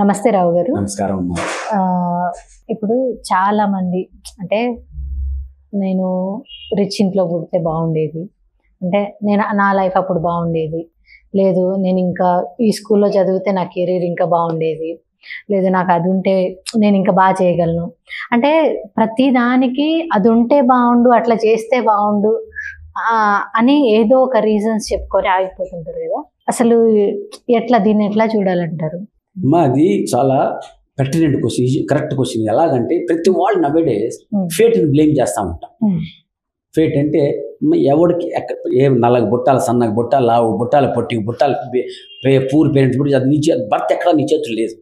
నమస్తే రావు గారు. నమస్కారం. ఇప్పుడు చాలా మంది అంటే నేను రిచ్ ఇంట్లో పుడితే బాగుండేది, అంటే నా లైఫ్ అప్పుడు బాగుండేది, లేదు నేను ఇంకా ఈ స్కూల్లో చదివితే నా కెరీర్ ఇంకా బాగుండేది, లేదు నాకు అది ఉంటే నేను ఇంకా బాగా చేయగలను, అంటే ప్రతి దానికి అది ఉంటే బాగుండు, అట్లా చేస్తే బాగుండు అని ఏదో ఒక రీజన్స్ చెప్పుకొని ఆగిపోతుంటారు కదా. అసలు దీన్ని ఎట్లా చూడాలంటారు? అది చాలా పెర్టినెంట్ క్వశ్చన్, కరెక్ట్ క్వశ్చన్. ఎలాగంటే ప్రతి వాళ్ళు నవేడేస్ ఫేట్ని బ్లేమ్ చేస్తూ ఉంటాం. ఫేట్ అంటే ఎవడికి ఏ నల్లగా బుట్టాల, సన్నగా బుట్టాల, లావు బుట్టాల, పొట్టి బుట్టాల, పూర్ పేరెంట్స్ బుట్టి అది బర్త్ ఎక్కడ నీ చేతులు లేదు.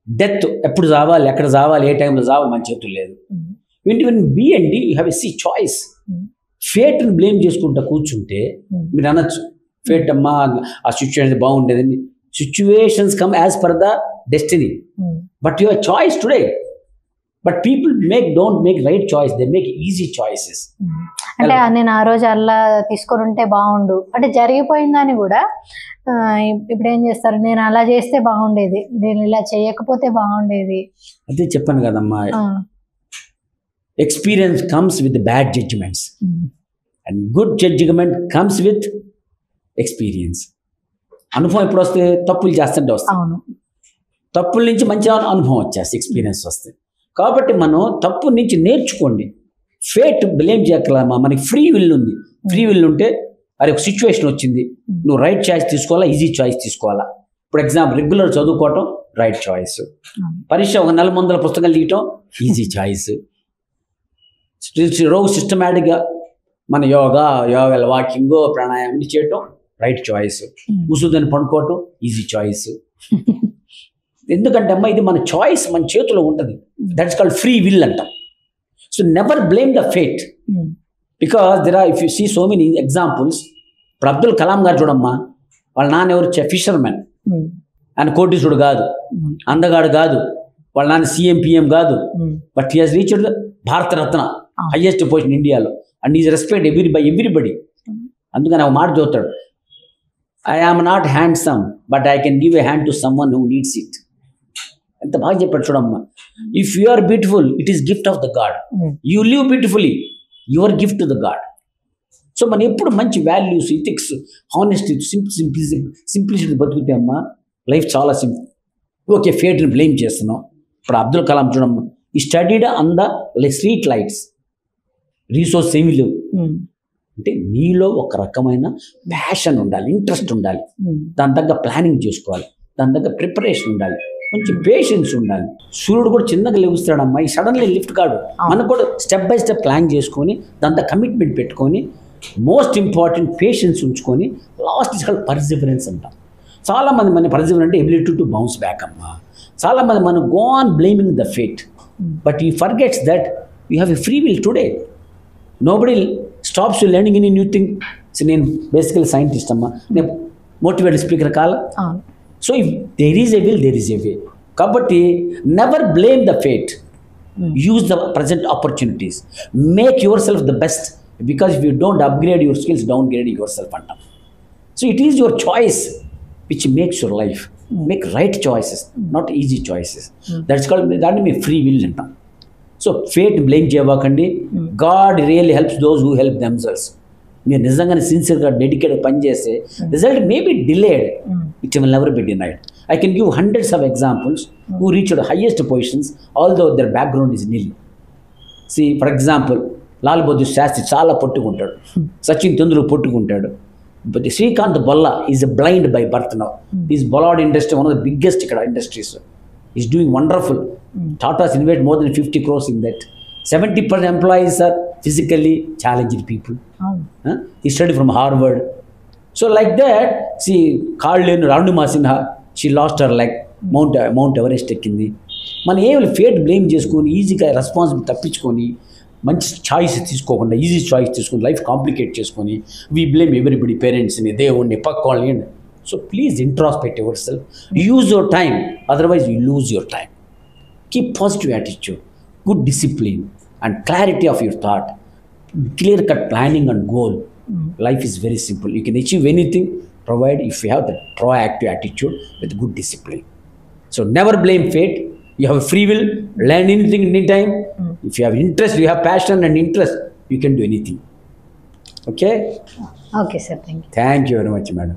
డెత్ ఎప్పుడు చావాలి, ఎక్కడ చావాలి, ఏ టైంలో చావాలి మన చేతులు లేదు. B and D you have a choice. ఫేట్ని బ్లేమ్ చేసుకుంటా కూర్చుంటే మీరు అనొచ్చు ఫేట్ అమ్మా ఆ సిచ్యువేషన్ బాగుండేదని. Situations come as per the destiny, but your choice today. But people don't make right choice, they make easy choices. అంటే నేను ఆ రోజు అలా తీసుకొని ఉంటే బాగుండు అంటే జరిగిపోయిందని కూడా ఇప్పుడు ఏం చేస్తారు, నేను అలా చేస్తే బాగుండేది, నేను ఇలా చేయకపోతే బాగుండేది. అదే చెప్పాను కదమ్మా, experience comes with bad judgements and good judgement comes with experience. అనుభవం ఎప్పుడు వస్తే తప్పులు చేస్తుంటే వస్తాయి, తప్పుల నుంచి మంచి అనుభవం వచ్చేస్తుంది, ఎక్స్పీరియన్స్ వస్తుంది. కాబట్టి మనం తప్పు నుంచి నేర్చుకోండి. ఫేట్ బ్లేమ్ చేయగలమా? మనకి ఫ్రీ విల్ ఉంది. ఫ్రీ విల్ ఉంటే అది ఒక సిచ్యువేషన్ వచ్చింది, నువ్వు రైట్ చాయిస్ తీసుకోవాలా, ఈజీ చాయిస్ తీసుకోవాలా. ఇప్పుడు ఎగ్జాంపుల్ రెగ్యులర్ చదువుకోవటం రైట్ చాయిస్, పరీక్ష ఒక 400 పుస్తకాలు తీయటం ఈజీ చాయిస్, రోజు సిస్టమేటిక్గా మన యోగా వాకింగ్ ప్రాణాయామం చేయటం రైట్ చాయిస్, ముసుదని పడుకోవటం ఈజీ చాయిస్. ఎందుకంటే అమ్మా ఇది మన చాయిస్ మన చేతిలో ఉంటుంది. దట్స్ కాల్డ్ ఫ్రీ విల్ అంటాం. So never blame the fate, because there are if you see so many examples. ఇప్పుడు అబ్దుల్ కలాం గారు చూడమ్మా, వాళ్ళ నాన్న ఎవరు? ఫిషర్మెన్. ఆయన కోటీసుడు కాదు, అందగాడు కాదు, వాళ్ళ నాన్న సీఎం పిఎం కాదు, but he has reached Bharat Ratna, highest position ఇండియాలో, and is respect by everybody. అందుకని ఒక మాట చూస్తాడు, I am not handsome, but I can give a hand to someone who needs it. ఎంత బాగా చెప్పాడు చూడమ్మా. If you are beautiful, it is gift of the god. You live beautifully, your gift to the god. So మనం ఎప్పుడు మంచి values, ethics, honesty, simplicity బతుకుతే అమ్మా life చాలా సింపుల్. ఓకే, ఫేట్ని బ్లేమ్ చేస్తున్నాం. ఇప్పుడు అబ్దుల్ కలాం చూడమ్మా, ఈ studied on the street lights, resource ఏమీ లేవు. అంటే నీలో ఒక రకమైన ప్యాషన్ ఉండాలి, ఇంట్రెస్ట్ ఉండాలి, దాని తగ్గ ప్లానింగ్ చేసుకోవాలి, దాని తగ్గ ప్రిపరేషన్ ఉండాలి, కొంచెం పేషెన్స్ ఉండాలి. సూర్యుడు కూడా చిన్నగా లెగుస్తాడమ్మా, ఈ సడన్లీ లిఫ్ట్ కాడు. మనకు కూడా స్టెప్ బై స్టెప్ ప్లాన్ చేసుకొని దాంతో కమిట్మెంట్ పెట్టుకొని మోస్ట్ ఇంపార్టెంట్ పేషెన్స్ ఉంచుకొని లాస్ట్ ఇస్ కాల్డ్ పర్సివరెన్స్ అంటాం. చాలామంది మన పర్సివరెన్స్ అంటే ఎబిలిటీ టు బౌన్స్ బ్యాక్ అమ్మా. చాలామంది మనం go on blaming the fate, but you forgets that you have a free will today. Nobody stops you learning any new thing. So నేను basically scientist అమ్మా, నేను మోటివేటెడ్ స్పీకర్ కాల. So if there is a will, there is a way. కాబట్టి never blame the fate, use the present opportunities, make yourself the best, because if you don't upgrade your skills, downgrade your self అంటాం. So it is your choice which makes your life. Make right choices, not easy choices. That's called, దాన్ని మేము free will అంటాం. So fate blame చేయవాకండి. God really helps those who help themselves. మీరు నిజంగానే సిన్సియర్గా dedicated పనిచేస్తే result may be delayed, it will never be denied. I can give hundreds of examples who reached highest positions although their background is nil. See for example Lal Bahadur Shastri చాలా పొట్టుకుంటాడు, సచిన్ తెందుల్కర్ పొట్టుకుంటాడు, but Srikanth Bolla is blind by birth now. Is Bollywood industry, one of the biggest ఇక్కడ industries. He's doing wonderful. Tata's invest more than 50 crores in that. 70% employees are physically challenged people. He studied from Harvard. So like that, see, Carlin Ranuma Sinha, she lost her leg, Mount Everest ఎక్కింది. మనం ఏమి fate blame చేసుకొని ఈజీగా responsibility తప్పించుకొని మంచి choice తీసుకోకుండా easy choice తీసుకొని life complicate చేసుకొని వీ బ్లేమ్ ఎవ్రీబడి, పేరెంట్స్ని, దేవుణ్ణి, పక్క వాళ్ళని. So please introspect yourself. Use your time, otherwise you lose your time. Keep positive attitude, good discipline and clarity of your thought, clear-cut planning and goal. Life is very simple. You can achieve anything provided if you have the proactive attitude with good discipline. So never blame fate. You have a free will, learn anything anytime. If you have interest, you have passion and interest, you can do anything. Okay? Okay sir, thank you. Thank you very much, madam.